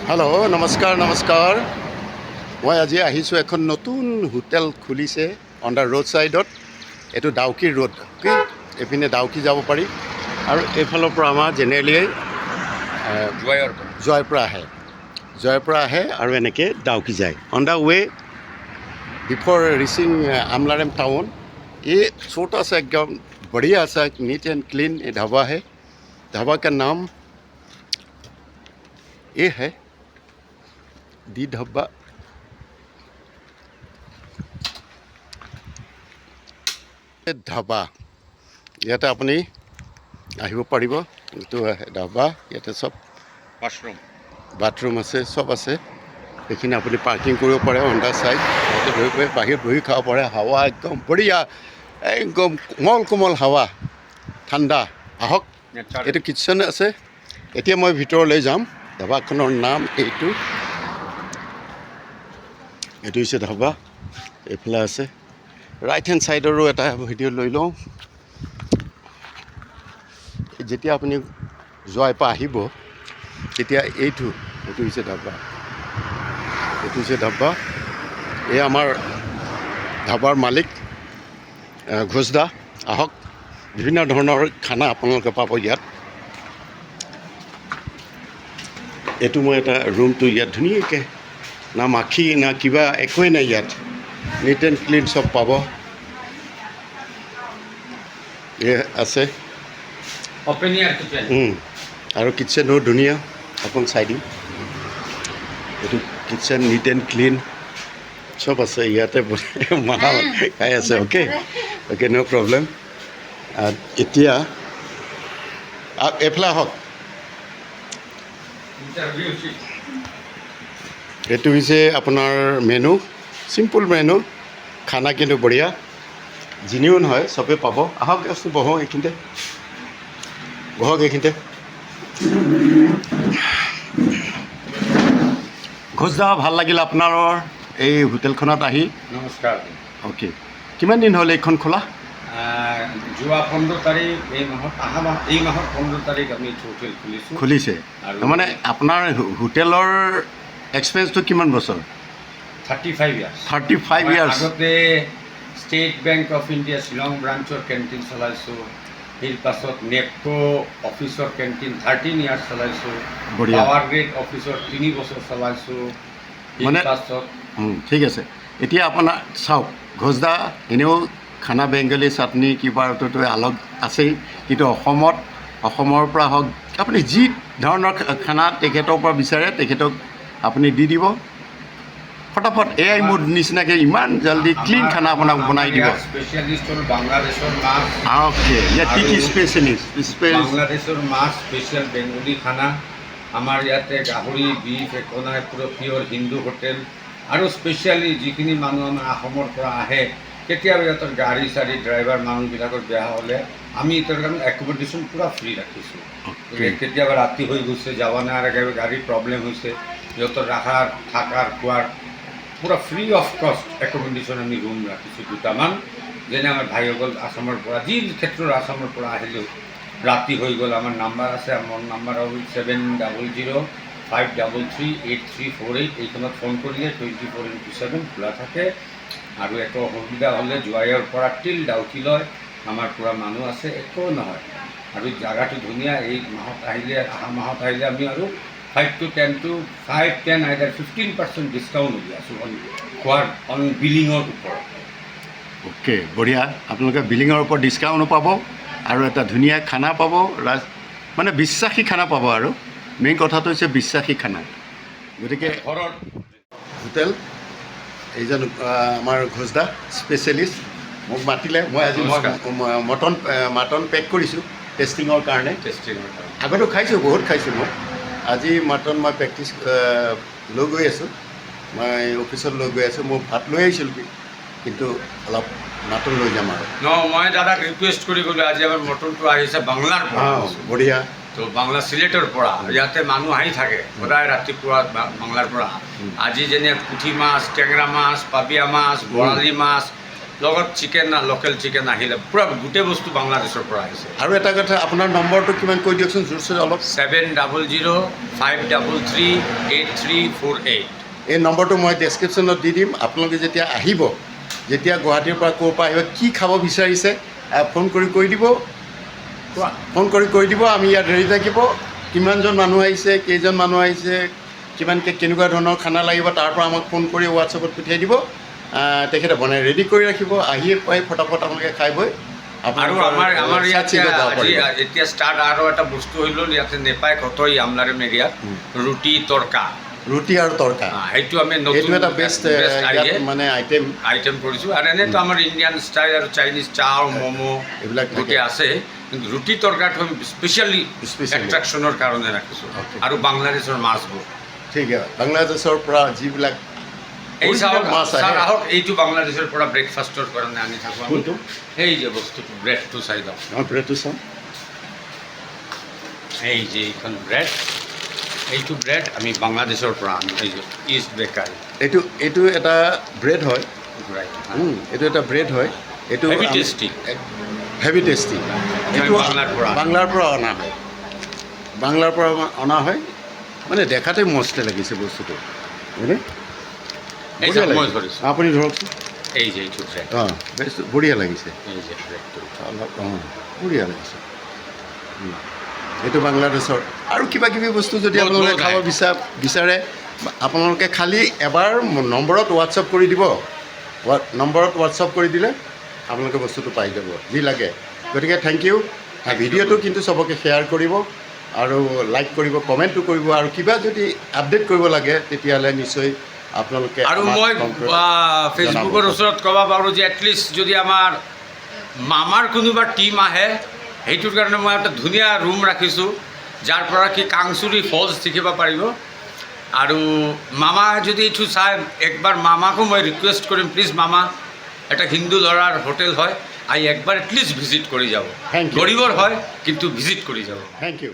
Hello' নমস্কাৰ মই আজি আহিছোঁ এখন নতুন হোটেল খুলিছে অন দ্য ৰোড ছাইডত। এইটো ডাউকি ৰোড, অ'কে। এইপিনে ডাউকি যাব পাৰি আৰু এইফালৰ পৰা আমাৰ জেনেৰেলি জয়ৰ পৰা আহে আৰু এনেকৈ ডাউকি যায়। On the way before reaching Amlarem town, ये छोटा सा एकदम बढ़िया सा नीट एंड क्लीन ढाबा है। ढाबा का नाम ये है दी ढाबा। ढाबा ইয়াতে আপুনি আহিব পাৰিব। এইটো ढाबा, ইয়াতে চব বাথৰুম আছে, চব আছে। এইখিনি আপুনি পাৰ্কিং কৰিব পাৰে অন দ্য ছাইড। বাহিৰত বহি খাব পাৰে। হাৱা একদম বঢ়িয়া, একদম কোমল কোমল হাৱা, ঠাণ্ডা। আহক, এইটো কিটচেন আছে। এতিয়া মই ভিতৰলৈ যাম। ধাবাখনৰ নাম এইটো হৈছে ধাবা। এইফালে আছে ৰাইট হেণ্ড ছাইডৰো এটা ভিডিঅ' লৈ লওঁ। যেতিয়া আপুনি যোৱাৰ পৰা আহিব তেতিয়া এইটো হৈছে ধাবা। এইটো হৈছে ধাবা। এই আমাৰ ধাবাৰ মালিক ঘোষদা। আহক, বিভিন্ন ধৰণৰ খানা আপোনালোকে পাব ইয়াত। এইটো মই এটা ৰুমটো ইয়াত ধুনীয়াকৈ, না মাখি না কিবা একোৱেই নাই ইয়াত। নীট এণ্ড ক্লিন চব পাব। আছে আৰু কিটচেনো ধুনীয়া। আপুনি চাই দিম, এইটো কিটচেন নীট এণ্ড ক্লিন চব আছে ইয়াতে। মাল খাই আছে। অ'কে ন' প্ৰব্লেম। এতিয়া এইফালে আহক। এইটো হৈছে আপোনাৰ মেনু, চিম্পুল মেনু। খানা কিন্তু বঢ়িয়া, জিনিউন হয়, চবেই পাব। আহক, বহক এইখিনিতে, ঘোষদা, ভাল লাগিল আপোনাৰ এই হোটেলখনত আহি। নমস্কাৰ। অ'কে, কিমান দিন হ'ল এইখন খোলা? যোৱা 15 তাৰিখ এই মাহৰ 15 তাৰিখ আমি হোটেল খুলিছে। মানে আপোনাৰ হোটেলৰ এক্সপেৰিয়েঞ্চটো কিমান বছৰ? 35 ইয়াৰ্ছ। 35 ইয়াৰ্ছ। আগতে State Bank of India Shillong ব্ৰাঞ্চৰ কেণ্টিন চলাইছোঁ। সেই পাছত নেপকো অফিচৰ কেণ্টিন 13 ইয়াৰ্ছ চলাইছোঁ। পাৱাৰ গ্ৰেড অফিচৰ 3 বছৰ চলাইছোঁ। মানে পাছত ঠিক আছে। এতিয়া আপোনাৰ চাওক, ঘোষদা এনেও খানা বেংগলী চাটনি কিবাটো আলগ আছেই, কিন্তু অসমৰ পৰা হওক, আপুনি যি ধৰণৰ খানা তেখেতৰ পৰা বিচাৰে তেখেতক আপুনি দি দিব ফটাফট। এআই মোৰ নিচিনাকৈ ইমান জল্দি ক্লিন খানা আপোনাক বনাই দিব। স্পেচিয়েলিষ্ট হ'ল বাংলাদেশৰ মাছ। অ'কে, ইয়াত কি কি স্পেচিয়েলিষ্ট? বাংলাদেশৰ মাছ, স্পেচিয়েল বেংগলী খানা। আমাৰ ইয়াতে গাহৰি, বিফ একো নাই, পুৰা পিয়ৰ হিন্দু হোটেল। আৰু স্পেচিয়েলি যিখিনি মানুহ আমাৰ অসমৰ পৰা আহে, কেতিয়াবা ইহঁতৰ গাড়ী চাড়ী ড্ৰাইভাৰ মানুহবিলাকৰ বেয়া হ'লে আমি ইহঁতৰ কাৰণে একমডেশ্যন পূৰা ফ্ৰী ৰাখিছোঁ। কেতিয়াবা ৰাতি হৈ গৈছে, যাব নোৱাৰে, গাড়ীৰ প্ৰব্লেম হৈছে, ইহঁতৰ ৰখাৰ, থকাৰ, খোৱাৰ পূৰা ফ্ৰী অফ কষ্ট একমডেশ্যন আমি ৰুম ৰাখিছোঁ 2টামান। যেনে আমাৰ ভাইসকল আসামৰ পৰা, যি ক্ষেত্ৰৰ আসামৰ পৰা আহিলেও ৰাতি হৈ গ'ল, আমাৰ নাম্বাৰ আছে। মোৰ নাম্বাৰ হ'ল 7005338348। এইখনত ফোন কৰিলে 24x7 খোলা থাকে। আৰু একো অসুবিধা হ'লে জোৱাইৰ পৰা টিল ডাউকিলৈ আমাৰ পূৰা মানুহ আছে, একো নহয়। আৰু জেগাটো ধুনীয়া। এই মাহত আহিলে, অহা মাহত আহিলে আমি আৰু 5 to 10 আইদাৰ 15% ডিছকাউণ্ট দি আছোঁ খোৱাৰ অন বিলিঙৰ ওপৰত। অ'কে, বঢ়িয়া। আপোনালোকে বিলিঙৰ ওপৰত ডিছকাউণ্টো পাব আৰু এটা ধুনীয়া খানা পাব, মানে বিশ্বাসী খানা পাব। আৰু মেইন কথাটো হৈছে বিশ্বাসী খানা। গতিকে ঘৰৰ হোটেল, এইজন আমাৰ ঘোষদা স্পেচিয়েলিষ্ট, মোক মাতিলে। মই আজি মাটন পেক কৰিছোঁ টেষ্টিঙৰ কাৰণে। আগতেও খাইছোঁ, বহুত খাইছোঁ মই। আজি মাটন মই প্ৰেক্টিছ লৈ গৈ আছোঁ। মই অফিচত লৈ গৈ আছোঁ। মোৰ ভাত লৈ আহিছিলোঁ, কিন্তু অলপ মাটন লৈ যাম আৰু। মই দাদাক ৰিকুৱেষ্ট কৰি গ'লোঁ, আজি আমাৰ মটনটো আহিছে বাংলাৰ পৰা। বঢ়িয়া। তো বাংলা চিলেটৰ পৰা। ইয়াতে মানুহ আহি থাকে সদায় ৰাতিপুৱা বাংলাৰ পৰা। আজি যেনে পুঠি মাছ, টেঙৰা মাছ, পাবিয়া মাছ, বৰালি মাছ, লগত চিকেন লোকেল চিকেন আহিলে পূৰা গোটেই বস্তু বাংলাদেশৰ পৰা আহিছে। আৰু এটা কথা, আপোনাৰ নম্বৰটো কিমান কৈ দিয়কচোন জোৰছে অলপ। 7005338348। এই নম্বৰটো মই ডেছক্ৰিপশ্যনত দি দিম। আপোনালোকে যেতিয়া আহিব, যেতিয়া গুৱাহাটীৰ পৰা ক'ৰ পৰা আহিব, কি খাব বিচাৰিছে ফোন কৰি কৈ দিব, আমি ইয়াত ৰেডি থাকিব। কিমানজন মানুহ আহিছে, কেইজন মানুহ আহিছে, কিমানকৈ কেনেকুৱা ধৰণৰ খানা লাগিব, তাৰ পৰা আমাক ফোন কৰি হোৱাটছএপত পঠিয়াই দিব। তেখেতে বনাই ৰেডি কৰি ৰাখিব, আহিয়ে পাই ফটাফট আপোনালোকে খাই বৈ আৰু আমাৰ ইয়াতে এতিয়া ষ্টাৰ্ট আৰু এটা বস্তু হৈ গ'ল, ইয়াতে নেপায় কত আমলাৰিম এৰিয়াত ৰুটি তৰকা, ৰুটি আৰু তৰকা, সেইটো আমি এইটো এটা বেষ্ট মানে আইটেম কৰিছোঁ। আৰু এনেতো আমাৰ ইণ্ডিয়ান ষ্টাইল আৰু চাইনিজ চাহ ম'ম' এইবিলাক গোটেই আছে, কিন্তু ৰুটি তৰকাটো আমি স্পেচিয়েলি এট্ৰেকশ্যনৰ কাৰণে ৰাখিছোঁ। আৰু বাংলাদেশৰ মাছবোৰ ঠিক আছে, বাংলাদেশৰ পৰা যিবিলাক এই মাছ আহক, এইটো বাংলাদেশৰ পৰা ব্ৰেকফাষ্টৰ কাৰণে আনি থাকোঁ আমি। এই যে বস্তুটো ব্ৰেডটো চাই লওক, ব্ৰেডটো চাওঁ। এই যে এইখন ব্ৰেড, এইটো ব্ৰেড আমি বাংলাদেশৰ পৰা আনো, এই যে ইষ্ট বেকাৰী। এইটো এটা ব্ৰেড হয়, এইটো এটা ব্ৰেড হয়, এইটো হেভি টেষ্টি, হেভি টেষ্টি। এইটো বাংলাৰ পৰা অনা হয়, বাংলাৰ পৰা অনা হয়। মানে দেখাতে মস্ত লাগিছে বস্তুটো, হয়নে? আপুনি ধৰকচোন, এই যে এইটো ব্ৰেড, বেছ বঢ়িয়া লাগিছে, এই যে ব্ৰেডটো অলপ বঢ়িয়া লাগিছে। এইটো বাংলাদেশৰ। আৰু কিবা কিবি বস্তু যদি আপোনালোকে খাব বিচাৰে, আপোনালোকে খালী এবাৰ নম্বৰত হোৱাটছআপ কৰি দিব, নম্বৰত হোৱাটছআপ কৰি দিলে আপোনালোকে বস্তুটো পাই যাব যি লাগে। গতিকে থেংক ইউ। ভিডিঅ'টো কিন্তু চবকে শ্বেয়াৰ কৰিব আৰু লাইক কৰিব, কমেণ্টটো কৰিব। আৰু কিবা যদি আপডেট কৰিব লাগে তেতিয়াহ'লে নিশ্চয় আপোনালোকে। আৰু মই ফেচবুকৰ ওচৰত ক'ব পাৰোঁ যে এটলিষ্ট যদি আমাৰ মামাৰ কোনোবা টীম আহে, সেইটোৰ কাৰণে মই এটা ধুনীয়া ৰুম ৰাখিছোঁ, যাৰ পৰা কি কাংচুৰী ফলছ দেখিব পাৰিব। আৰু মামা যদি এইটো চাই, একবাৰ মামাকো মই ৰিকুৱেষ্ট কৰিম, প্লিজ মামা, এটা হিন্দু ল'ৰাৰ হোটেল হয়, একবাৰ এটলিষ্ট ভিজিট কৰি যাব। গৰীবৰ হয় কিন্তু ভিজিট কৰি যাব। Thank U.